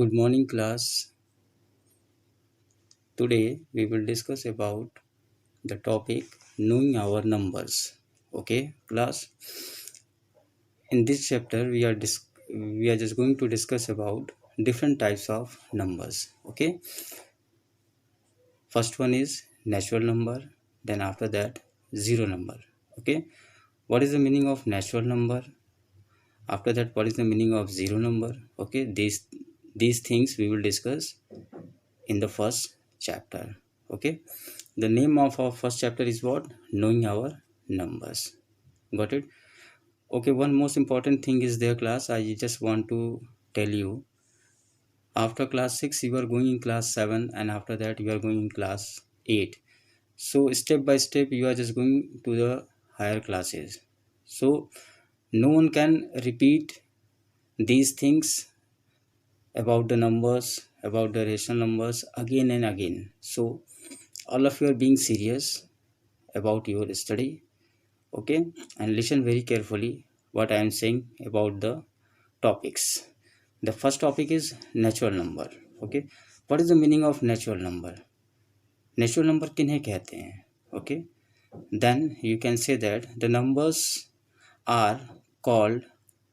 Good morning, class. Today we will discuss about the topic knowing our numbers. Okay, class. In this chapter, we are just going to discuss about different types of numbers. Okay, first one is natural number. Then after that, zero number. Okay, what is the meaning of natural number? After that, what is the meaning of zero number? Okay, these things we will discuss in the first chapter. Okay, the name of our first chapter is what? Knowing our numbers. Got it? Okay, one most important thing is there, class. I just want to tell you, after class 6 you are going in class 7, and after that you are going in class 8. So step by step you are just going to the higher classes. So no one can repeat these things about the numbers, about the rational numbers again and again. So all of you are being serious about your study. Okay, and listen very carefully what I am saying about the topics. The first topic is natural number. Okay, what is the meaning of natural number? Natural number किन्हें कहते हैं? Okay, then you can say that the numbers are called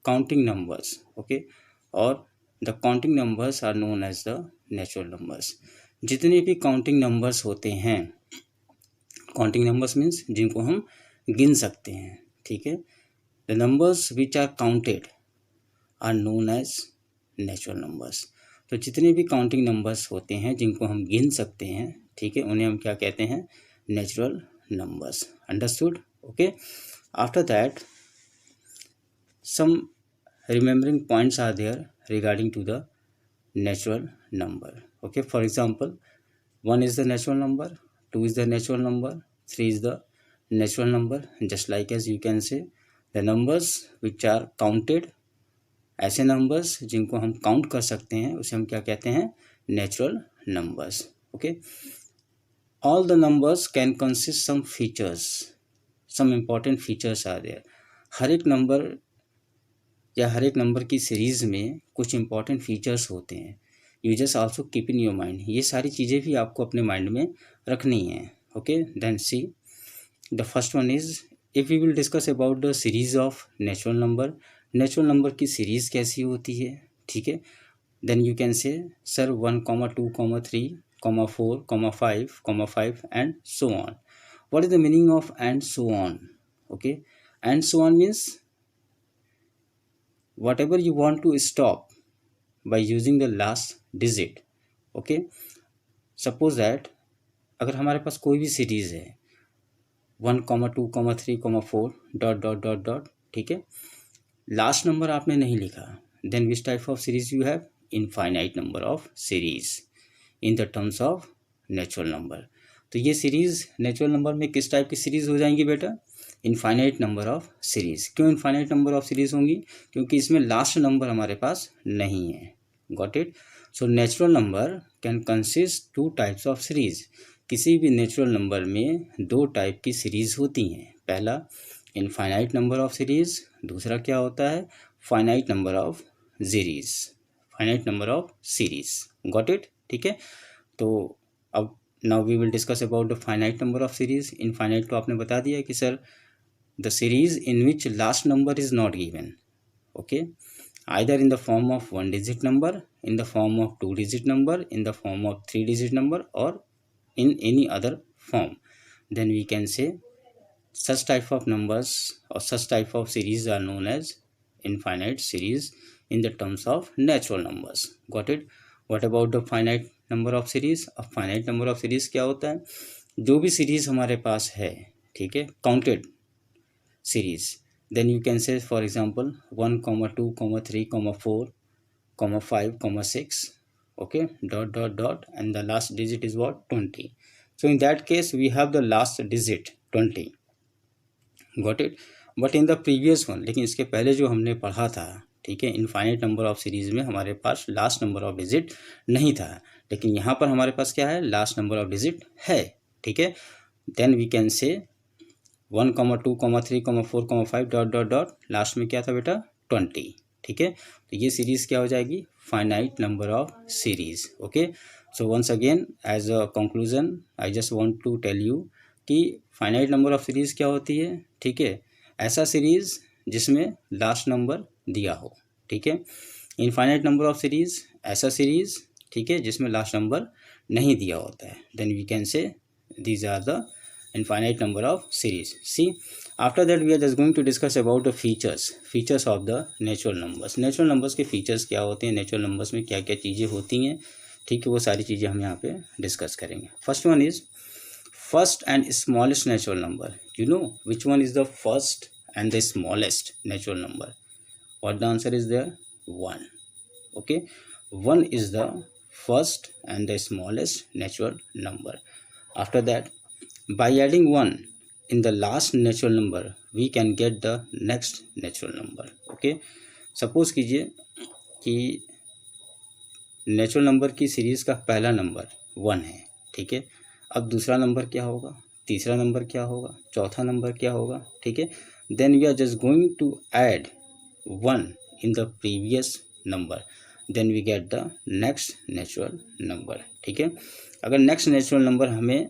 counting numbers. Okay, or the counting numbers are known as the natural numbers. जितने भी counting numbers होते हैं, counting numbers means जिनको हम गिन सकते हैं, ठीक है, the numbers which are counted are known as natural numbers. तो जितने भी काउंटिंग नंबर्स होते हैं जिनको हम गिन सकते हैं, ठीक है, उन्हें हम क्या कहते हैं? Natural numbers. Understood? Okay. After that some remembering points are there regarding to the natural number. Okay, for example, 1 is the natural number, 2 is the natural number, 3 is the natural number. Just like as you can say the numbers which are counted, ऐसे numbers जिनको हम count कर सकते हैं उसे हम क्या कहते हैं? Natural numbers. Okay, all the numbers can consist some features, some important features are there. हर एक नंबर या हर एक नंबर की सीरीज़ में कुछ इंपॉर्टेंट फीचर्स होते हैं. You just also keep in your mind. ये सारी चीज़ें भी आपको अपने माइंड में रखनी है. Okay, then see the first one is, if we will discuss about the series of natural number. Natural number की सीरीज़ कैसी होती है? ठीक है, then you can say sir 1, 2, 3, 4, 5 and so on. What is the meaning of and so on? Okay, and so on means whatever you want to stop by using the last digit. Okay, suppose that अगर हमारे पास कोई भी series है 1, 2, 3, 4 dot dot dot dot, ठीक है, last number आपने नहीं लिखा, then which type of series you have? Infinite number of series in the terms of natural number. तो ये सीरीज नेचुरल नंबर में किस टाइप की सीरीज हो जाएंगी बेटा? Infinite number of series. क्यों इनफाइनाइट नंबर ऑफ सीरीज होंगी? क्योंकि इसमें लास्ट नंबर हमारे पास नहीं है. Got it? So natural number can consist 2 types of series. किसी भी नेचुरल नंबर में 2 टाइप की सीरीज होती हैं. पहला इनफाइनाइट नंबर ऑफ सीरीज, दूसरा क्या होता है? Finite number of series. Finite number of series. Got it? ठीक है, तो अब now we will discuss about the finite number of series. Infinite तो आपने बता दिया कि sir the series in which last number is not given. Okay, either in the form of 1 digit number, in the form of 2 digit number, in the form of 3 digit number, or in any other form, then we can say such type of numbers or such type of series are known as infinite series in the terms of natural numbers. Got it? What about the finite number of series? अब finite number of series क्या होता है? जो भी series हमारे पास है, ठीक है, counted series, then you can say for example 1, 2, 3, 4, 5, 6, okay, dot dot dot, and the last digit is what? 20. So in that case we have the last digit 20. Got it? But in the previous one, लेकिन इसके पहले जो हमने पढ़ा था, ठीक है, infinite number of series में हमारे पास लास्ट नंबर ऑफ डिजिट नहीं था, लेकिन यहाँ पर हमारे पास क्या है? लास्ट नंबर ऑफ डिजिट है. ठीक है, देन वी कैन से 1, 2, 3, 4, 5 डॉट डॉट डॉट, लास्ट में क्या था बेटा? 20. ठीक है, तो ये सीरीज़ क्या हो जाएगी? finite number of series. Okay, so once again as a conclusion I just want to tell you कि फाइनाइट नंबर ऑफ सीरीज क्या होती है. ठीक है, ऐसा सीरीज जिसमें लास्ट नंबर दिया हो. ठीक है, इनफाइनाइट नंबर ऑफ सीरीज ऐसा सीरीज, ठीक है, जिसमें लास्ट नंबर नहीं दिया होता है. Then we can say these are the infinite number of series. See, after that we are just going to discuss about the features of the natural numbers. natural numbers के features क्या होते हैं, natural numbers में क्या क्या चीज़ें होती हैं. ठीक है, वो सारी चीज़ें हम यहाँ पे डिस्कस करेंगे. First one is first and smallest natural number. You know which one is the first and the smallest natural number? What the answer is there? 1. okay, 1 is the first and the smallest natural number. After that, by adding 1 in the last natural number we can get the next natural number. okay, suppose कीजिए कि natural number की series का पहला number 1 है. ठीक है, अब दूसरा नंबर क्या होगा, तीसरा नंबर क्या होगा, चौथा नंबर क्या होगा. ठीक है, then we are just going to add 1 in the previous number, then we get the next natural number. ठीक है, अगर नेक्स्ट नेचुरल नंबर हमें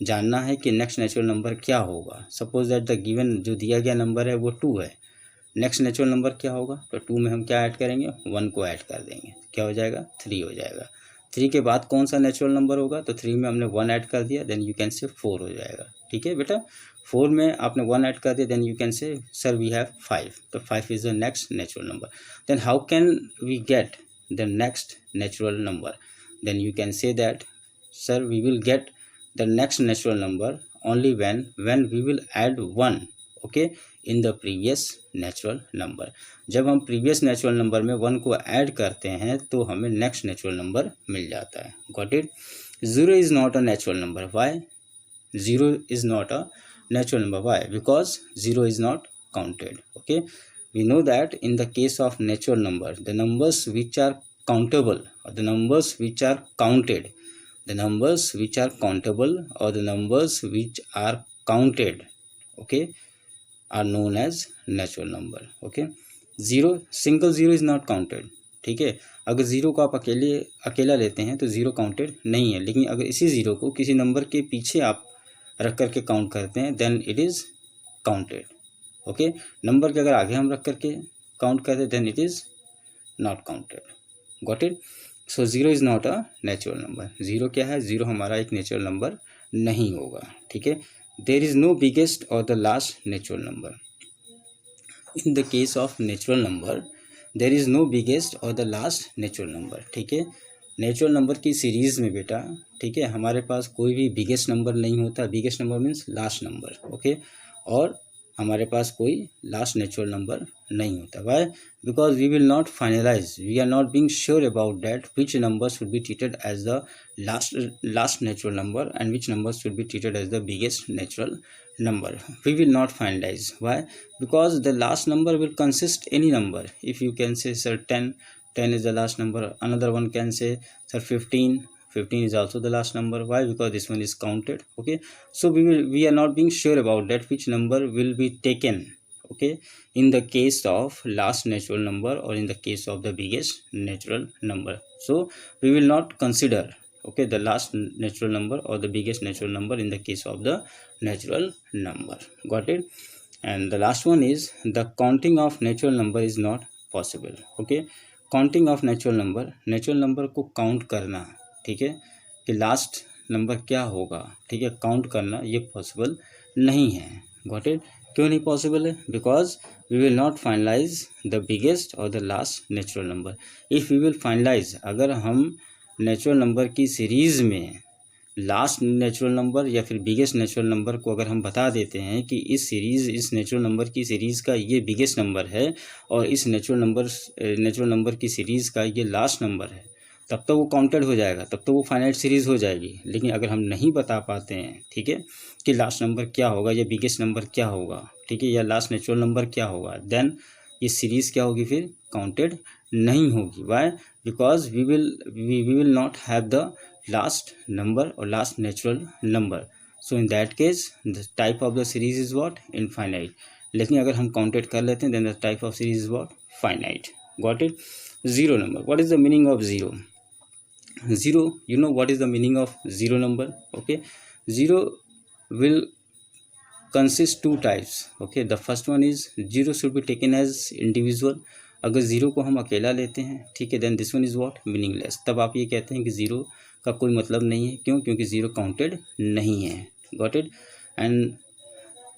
जानना है कि नेक्स्ट नेचुरल नंबर क्या होगा, सपोज दैट द गिवन जो दिया गया नंबर है वो 2 है, नेक्स्ट नेचुरल नंबर क्या होगा, तो 2 में हम क्या ऐड करेंगे, 1 को ऐड कर देंगे, क्या हो जाएगा, 3 हो जाएगा. 3 के बाद कौन सा नेचुरल नंबर होगा, तो 3 में हमने 1 ऐड कर दिया, देन यू कैन से 4 हो जाएगा. ठीक है बेटा, 4 में आपने 1 ऐड कर दिया, then you can say sir we have 5, तो 5 is the next natural number. Then how can we get the next natural number? Then you can say that sir we will get the next natural number only when we will add 1 okay in the previous natural number. जब हम previous natural number में 1 को add करते हैं तो हमें next natural number मिल जाता है. Got it? 0 is not a natural number. Why 0 is not a natural number? Why? Because 0 is not counted. okay, we know that in the case of natural number, the numbers which are countable or the numbers which are counted, the numbers which are countable or the numbers which are counted, okay, are known as natural number. okay, 0 single 0 is not counted. ठीक है, अगर 0 को आप अकेला लेते हैं तो 0 counted नहीं है, लेकिन अगर इसी 0 को किसी नंबर के पीछे आप रख करके काउंट करते हैं then it is counted. Okay, number के अगर आगे हम रख करके काउंट करते हैं then it is not counted. Got it? So 0 is not a natural number. 0 क्या है, 0 हमारा एक नेचुरल नंबर नहीं होगा. ठीक है, देयर इज़ नो बिगेस्ट और the last natural number. In the case of natural number there is no biggest और द लास्ट नेचुरल नंबर. ठीक है, नेचुरल नंबर की सीरीज़ में बेटा, ठीक है, हमारे पास कोई भी बिगेस्ट नंबर नहीं होता. Biggest number means last number. Okay, और हमारे पास कोई लास्ट नेचुरल नंबर नहीं होता. Why? Because we will not finalise, we are not being sure about that which number should be treated as the last natural number and which number should be treated as the biggest natural number. We will not finalize. Why? Because the last number will consist any number. If you can say sir 10 is the last number, another one can say sir 15 is also the last number. Why? Because this one is counted. Okay, so we are not being sure about that which number will be taken, okay, in the case of last natural number or in the case of the biggest natural number. So we will not consider, okay, the last natural number or the biggest natural number in the case of the natural number. Got it? And the last one is the counting of natural number is not possible. okay, counting of natural number को count करना, ठीक है, कि last number क्या होगा, ठीक है, count करना ये पॉसिबल नहीं है. Got it? क्यों नहीं पॉसिबल है? Because we will not finalize the biggest और the last natural number. If we will finalize, अगर हम नेचुरल नंबर की सीरीज़ में लास्ट नेचुरल नंबर या फिर बिगेस्ट नेचुरल नंबर को अगर हम बता देते हैं कि इस नेचुरल नंबर की सीरीज़ का ये बिगेस्ट नंबर है और इस नेचुरल नंबर की सीरीज़ का ये लास्ट नंबर है, तब तो वो काउंटेड हो जाएगा, तब तो वो फाइनाइट सीरीज़ हो जाएगी. लेकिन अगर हम नहीं बता पाते हैं, ठीक है, कि लास्ट नंबर क्या होगा या बिगेस्ट नंबर क्या होगा, ठीक है, या लास्ट नेचुरल नंबर क्या होगा, देन ये सीरीज़ क्या होगी, फिर काउंटेड नहीं होगी. Why? Because we will not have the last number or last natural number. So in that case the type of the series is what? Infinite. लेकिन अगर हम काउंटेड कर लेते हैं then the type of series is what? Finite. Got it? zero number. What is the meaning of zero? Zero, you know what is the meaning of zero number? Okay, zero will consist two types. Okay, the first one is zero should be taken as individual. अगर zero को हम अकेला लेते हैं, ठीक है, then this one is what, meaningless. तब आप ये कहते हैं कि ज़ीरो का कोई मतलब नहीं है. क्यों? क्योंकि ज़ीरो काउंटेड नहीं है. Got it? एंड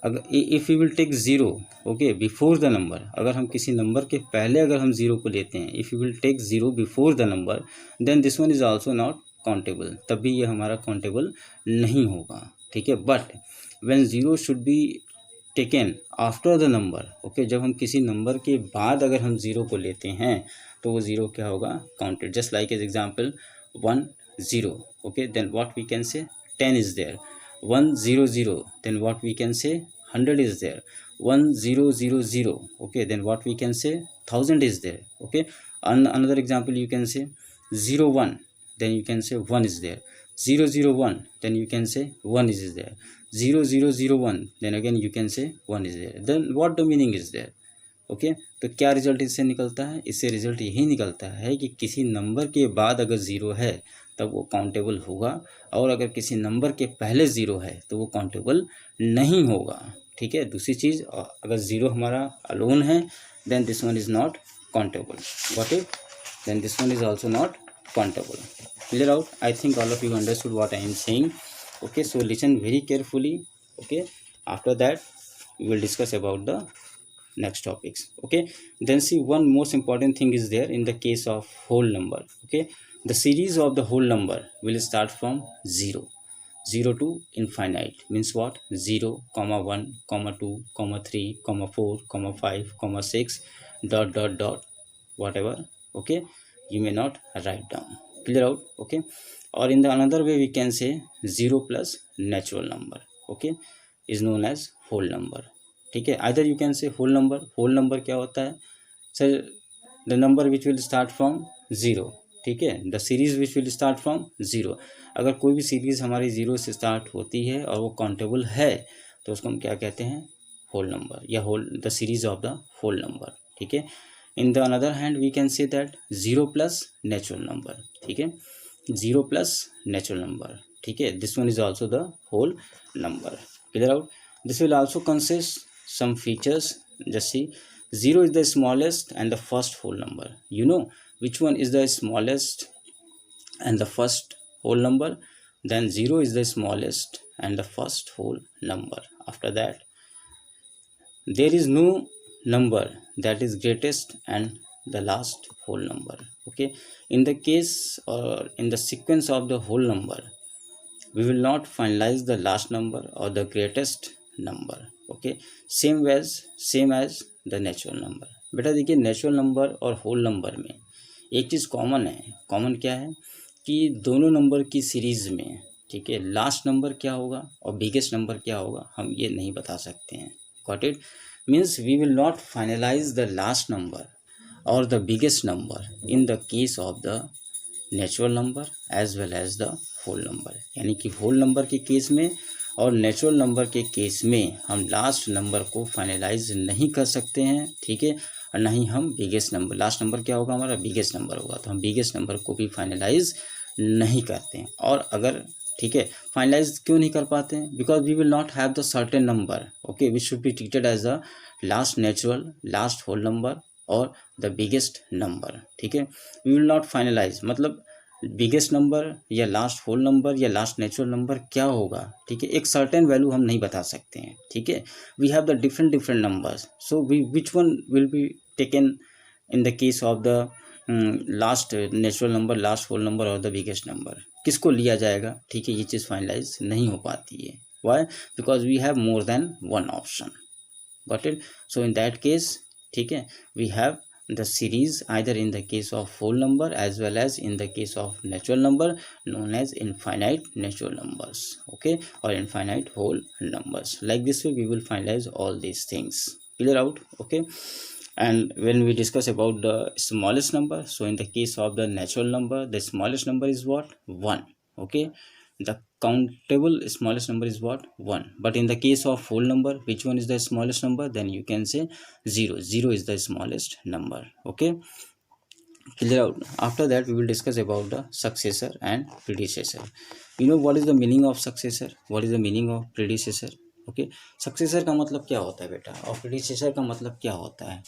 अगर if you will take zero okay before the number, अगर हम किसी नंबर के पहले अगर हम ज़ीरो को लेते हैं, if you will take zero before the number, then this one is also not countable. तब भी ये हमारा काउंटेबल नहीं होगा. ठीक है, but when zero should be taken after the number. Okay, जब हम किसी नंबर के बाद अगर हम ज़ीरो को लेते हैं तो वो ज़ीरो क्या होगा? Counted. Just like as example 1-0. Okay, then what we can say 10 is there. 1-0-0, then what we can say 100 is there. 1-0-0-0, okay, then what we can say 1000 is there. Okay, another example you can say 0-1, then you can say 1 is there. 0-0-1, then you can say 1 is there. 0-0-0-1, then again you can say 1 is there. Then what the meaning is there? Okay, तो क्या result इससे निकलता है? इससे result यही निकलता है कि किसी नंबर के बाद अगर ज़ीरो है तब वो काउंटेबल होगा, और अगर किसी नंबर के पहले ज़ीरो है तो वो काउंटेबल नहीं होगा. ठीक है, दूसरी चीज़, अगर ज़ीरो हमारा अलोन है then this one is not countable. Got it? Then this one is also not countable. Clear out? I think all of you understood what I am saying. Okay, so listen very carefully. Okay, after that we will discuss about the next topics. Okay, then see, one most important thing is there in the case of whole number. Okay, the series of the whole number will start from 0 to infinite. Means what? 0, 1, 2, 3, 4, 5, 6 ... whatever. Okay, you may not write down. Clear out? Okay, or in the another way we can say 0 plus natural number. Okay, is known as whole number. ठीक है, either you can say whole number. whole number क्या होता है? Sir, the number which will start from 0. ठीक है, the series which will start from 0. अगर कोई भी सीरीज़ हमारी 0 से स्टार्ट होती है और वो काउंटेबल है तो उसको हम क्या कहते हैं? होल नंबर, या whole the series of the whole number. ठीक है, in the another hand we can say that 0 plus natural number. ठीक है, 0 प्लस नेचुरल नंबर. ठीक है, this one is also the whole number. Clear out? This will also consist some features. Just see, 0 is the smallest and the first whole number. You know which one is the smallest and the first whole number? Then 0 is the smallest and the first whole number. After that, there is no number that is greatest and the last whole number. Okay, in the case or in the sequence of the whole number, we will not finalize the last number or the greatest number. Okay, same as the natural number. बेटा देखिए, natural number और whole number में एक चीज़ common है. Common क्या है? कि दोनों नंबर की सीरीज़ में, ठीक है, लास्ट नंबर क्या होगा और बिगेस्ट नंबर क्या होगा हम ये नहीं बता सकते हैं. Got it? Means we will not finalize the last number और the biggest number in the case of the natural number as well as the whole number. यानी कि होल नंबर के केस में और नेचुरल नंबर के case में हम last number को फाइनलाइज नहीं कर सकते हैं. ठीक है, और ना ही हम बिगेस्ट नंबर, लास्ट नंबर क्या होगा हमारा? बिगेस्ट नंबर होगा, तो हम बिगेस्ट नंबर को भी फाइनलाइज नहीं करते हैं. और अगर, ठीक है, फाइनलाइज क्यों नहीं कर पाते हैं? Because we will not have the certain number. Okay, which should be treated as the last natural, last whole number और द बिगेस्ट नंबर. ठीक है, वी विल नॉट फाइनलाइज, मतलब बिगेस्ट नंबर या लास्ट होल नंबर या last natural number क्या होगा? ठीक है, एक सर्टेन वैल्यू हम नहीं बता सकते हैं. ठीक है, we have the different numbers. So we which one will be taken in the case of the last natural number, last whole number और द बिगेस्ट नंबर? किसको लिया जाएगा? ठीक है, ये चीज़ फाइनलाइज नहीं हो पाती है. Why? Because we have more than one option. Got it? So in that case, ठीक है, we have the series either in the case of whole number as well as in the case of natural number known as infinite natural numbers. Okay, or infinite whole numbers. Like this way we will finalize all these things. Clear out? Okay, and when we discuss about the smallest number, so in the case of the natural number, the smallest number is what? 1. Okay, the countable smallest number is what? 1. But in the case of whole number, which one is the smallest number? Then you can say 0. 0 is the smallest number. Okay, Clear out. After that we will discuss about the successor and predecessor. You know what is the meaning of successor, what is the meaning of predecessor? Okay, successor का मतलब क्या होता है बेटा, और predecessor का मतलब क्या होता है?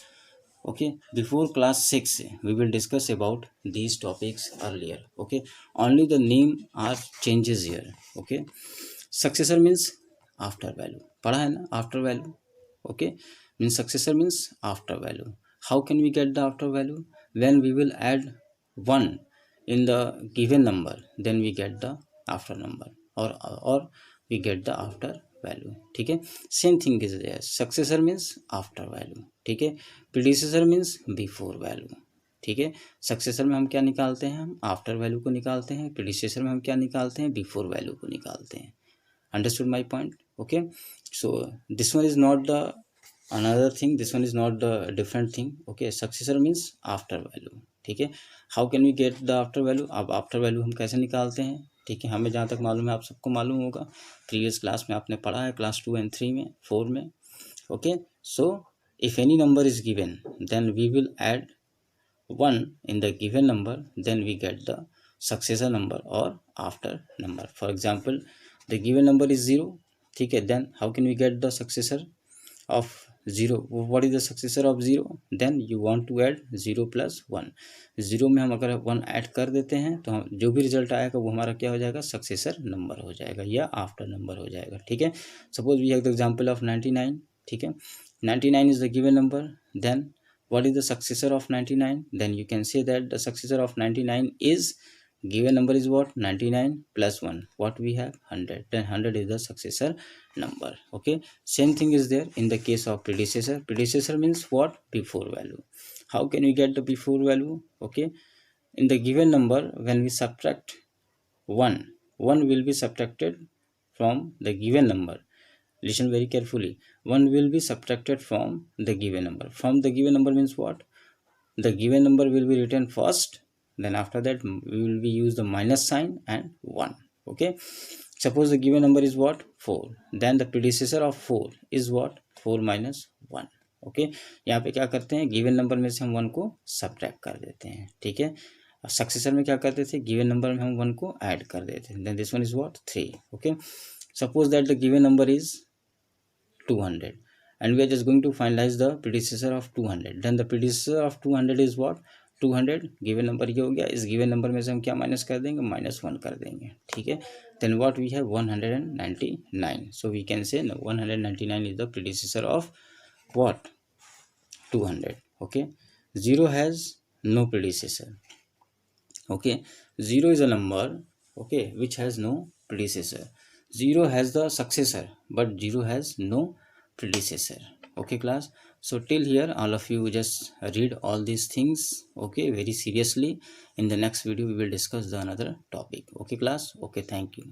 Okay, before class 6 we will discuss about these topics earlier. Okay, only the name are changes here. Okay, successor means after value, पढ़ा है ना after value. Okay, means successor means after value. How can we get the after value? When we will add 1 in the given number, then we get the after number, or we get the after value. ठीक है, same thing is there. Successor means after value. ठीक है, predecessor means before value. ठीक है, successor में हम क्या निकालते हैं, हम आफ्टर वैल्यू को निकालते हैं. प्रीडिसेसर में हम क्या निकालते हैं, बिफोर वैल्यू को निकालते हैं. Understood my point? Okay, so this one is not the another thing, this one is not the different thing. Okay, successor means after value. ठीक है, how can we get the after value? अब after value हम कैसे निकालते हैं? ठीक है, हमें जहाँ तक मालूम है आप सबको मालूम होगा, प्रीवियस क्लास में आपने पढ़ा है, क्लास 2 and 3 में, 4 में. Okay, so if any number is given, then we will add 1 in the given number, then we get the successor number or after number. For example, the given number is 0. ठीक है, then how can we get the successor of 0? What is the successor of 0? then you want to add 0 plus 1. 0 में हम अगर 1 add कर देते हैं तो हम जो भी रिजल्ट आएगा वो हमारा क्या हो जाएगा, सक्सेसर नंबर हो जाएगा या आफ्टर नंबर हो जाएगा. ठीक है, suppose we have the example of 99. ठीक है, 99 is the given number. Then what is the successor of 99? then you can say that the successor of 99 is, given number is what, 99 plus 1, what we have, 100. then 100 is the successor number. Okay, same thing is there in the case of predecessor. Predecessor means what, before value. How can we get the before value? Okay, in the given number, when we subtract 1 will be subtracted from the given number. Listen very carefully. 1 will be subtracted from the given number. From the given number means what? The given number will be written first, then after that we will be use the minus sign and 1. Okay, suppose the given number is what, 4. then the predecessor of 4 is what, 4 minus 1. Okay, यहाँ पे क्या करते हैं, given number में से हम 1 को subtract कर देते हैं. ठीक है, सक्सेसर में क्या करते थे, गिवन नंबर में हम 1 को ऐड कर देते हैं. then this one is what, 3. Okay, suppose that the given number is 200 and we are just going to finalize the predecessor of 200. then the predecessor of 200 is what, 200. Given number ये हो गया, इस given number में से हम क्या minus कर देंगे, -1 कर देंगे. ठीक है, then what we have, 199. so we can say 199 is the predecessor of what, 200. Okay, 0 has no predecessor. Okay, 0 is a number, okay, which has no predecessor. 0 has the successor but 0 has no predecessor. Okay class, so till here all of you just read all these things, okay, very seriously. In the next video we will discuss the another topic. Okay class, okay, thank you.